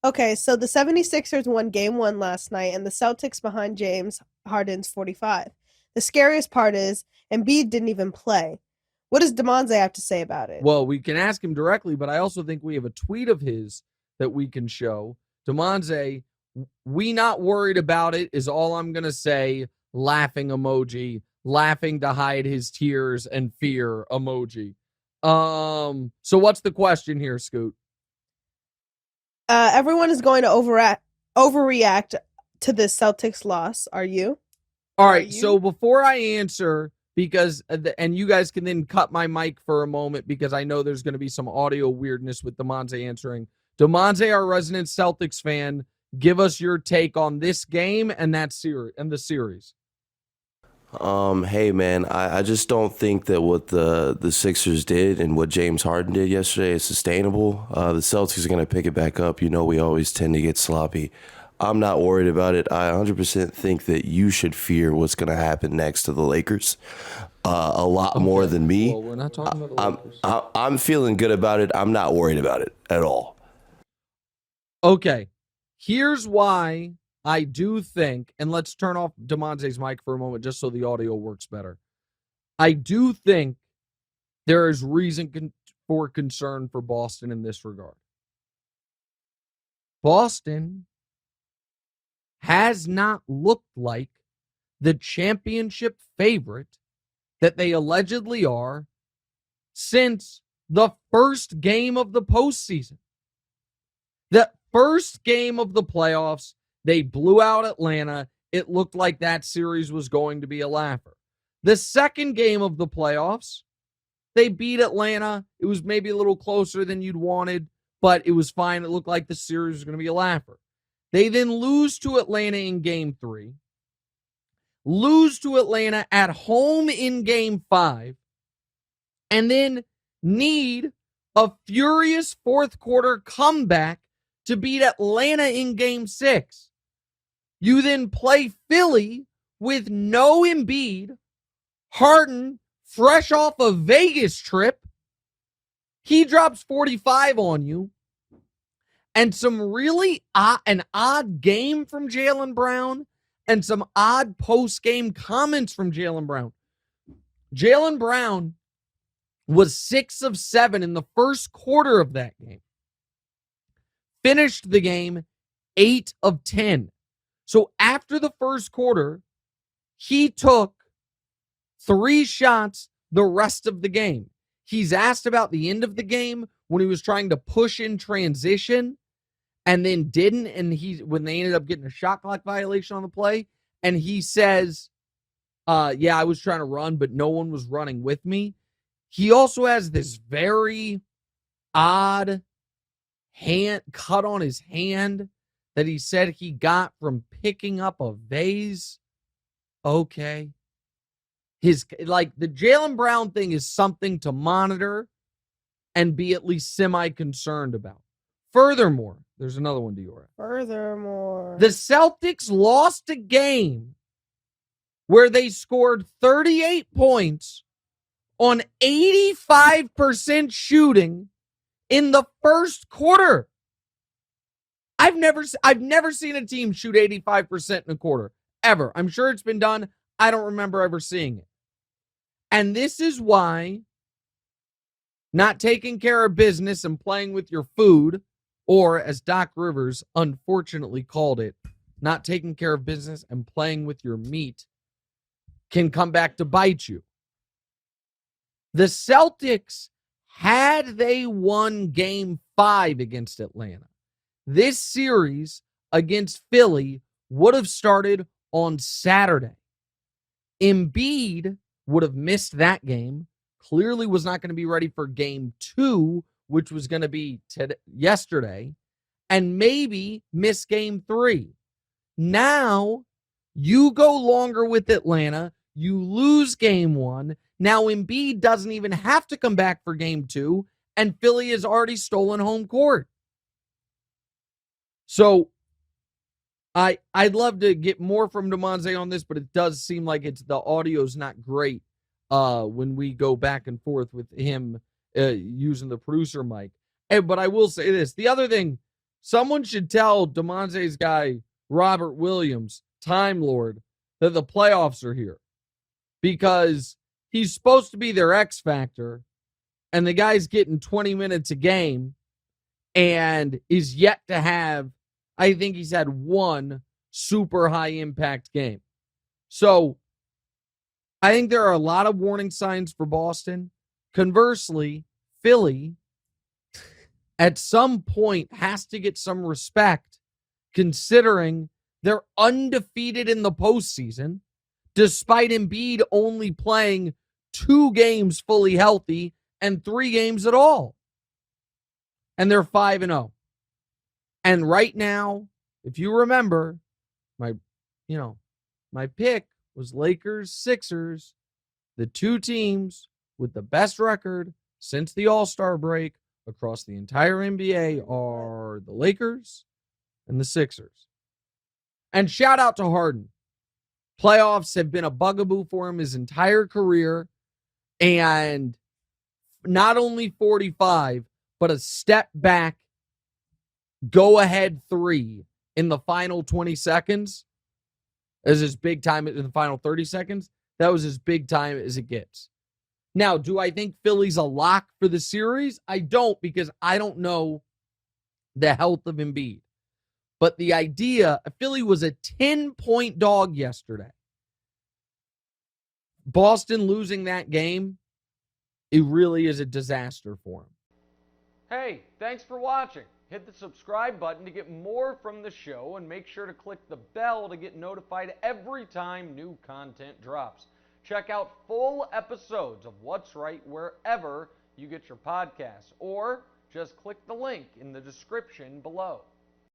Okay, so the 76ers won game one last night, and the Celtics behind James Harden's 45. The scariest part is Embiid didn't even play. What does Damonza have to say about it? Well, we can ask him directly, but I also think we have a tweet of his that we can show. Damonza, we not worried about it is all I'm going to say. Laughing emoji, laughing to hide his tears and fear emoji. So what's the question here, Scoot? Everyone is going to overreact to this Celtics loss. Are you? All right, so before I answer, because, and you guys can then cut my mic for a moment because I know there's going to be some audio weirdness with Damonza answering. Damonza, our resident Celtics fan, give us your take on this game and that series and the series. Hey man, I just don't think that what the Sixers did and what James Harden did yesterday is sustainable. The Celtics are gonna pick it back up. You know we always tend to get sloppy. I'm not worried about it. I 100% think that you should fear what's gonna happen next to the Lakers. A lot more than me. Well, we're not talking about the Lakers. I'm feeling good about it. I'm not worried about it at all. Okay, here's why I do think, and let's turn off Damonza's mic for a moment just so the audio works better. I do think there is reason for concern for Boston in this regard. Boston has not looked like the championship favorite that they allegedly are since the first game of the postseason. The first game of the playoffs, they blew out Atlanta. It looked like that series was going to be a laugher. The second game of the playoffs, they beat Atlanta. It was maybe a little closer than you'd wanted, but it was fine. It looked like the series was going to be a laugher. They then lose to Atlanta in game 3, lose to Atlanta at home in game 5, and then need a furious fourth quarter comeback to beat Atlanta in game 6. You then play Philly with no Embiid, Harden fresh off a Vegas trip. He drops 45 on you. And some really odd game from Jaylen Brown and some odd post-game comments from Jaylen Brown. Jaylen Brown was 6 of 7 in the first quarter of that game. Finished the game 8 of 10. So after the first quarter, he took 3 shots the rest of the game. He's asked about the end of the game when he was trying to push in transition and then didn't, and when they ended up getting a shot clock violation on the play, and he says, yeah, I was trying to run, but no one was running with me. He also has this very odd hand cut on his hand that he said he got from picking up a vase. Okay. The Jaylen Brown thing is something to monitor and be at least semi-concerned about. Furthermore, there's another one, Diora. The Celtics lost a game where they scored 38 points on 85% shooting in the first quarter. I've never seen a team shoot 85% in a quarter, ever. I'm sure it's been done. I don't remember ever seeing it. And this is why not taking care of business and playing with your food, or as Doc Rivers unfortunately called it, not taking care of business and playing with your meat, can come back to bite you. The Celtics, had they won game 5 against Atlanta, this series against Philly would have started on Saturday. Embiid would have missed that game, clearly was not going to be ready for game 2, which was going to be yesterday, and maybe miss game 3. Now, you go longer with Atlanta, you lose game 1, now Embiid doesn't even have to come back for game 2, and Philly has already stolen home court. So, I'd love to get more from Damonza on this, but it does seem like the audio's not great when we go back and forth with him using the producer mic. But I will say this. The other thing, Someone should tell Damonza's guy, Robert Williams, Time Lord, that the playoffs are here. Because he's supposed to be their X factor, and the guy's getting 20 minutes a game and is yet to have, I think he's had one super high impact game. So I think there are a lot of warning signs for Boston. Conversely, Philly at some point has to get some respect considering they're undefeated in the postseason, despite Embiid only playing 2 games fully healthy and 3 games at all. And they're 5-0. And right now, if you remember, my pick was Lakers, Sixers, the 2 teams with the best record since the All-Star break across the entire NBA are the Lakers and the Sixers. And shout out to Harden. Playoffs have been a bugaboo for him his entire career. And not only 45, but a step back, go ahead 3 in the final 20 seconds as his big time in the final 30 seconds. That was as big time as it gets. Now, do I think Philly's a lock for the series? I don't, because I don't know the health of Embiid. But the idea, Philly was a 10-point dog yesterday. Boston losing that game, it really is a disaster for him. Hey, thanks for watching. Hit the subscribe button to get more from the show, and make sure to click the bell to get notified every time new content drops. Check out full episodes of What's Right wherever you get your podcasts, or just click the link in the description below.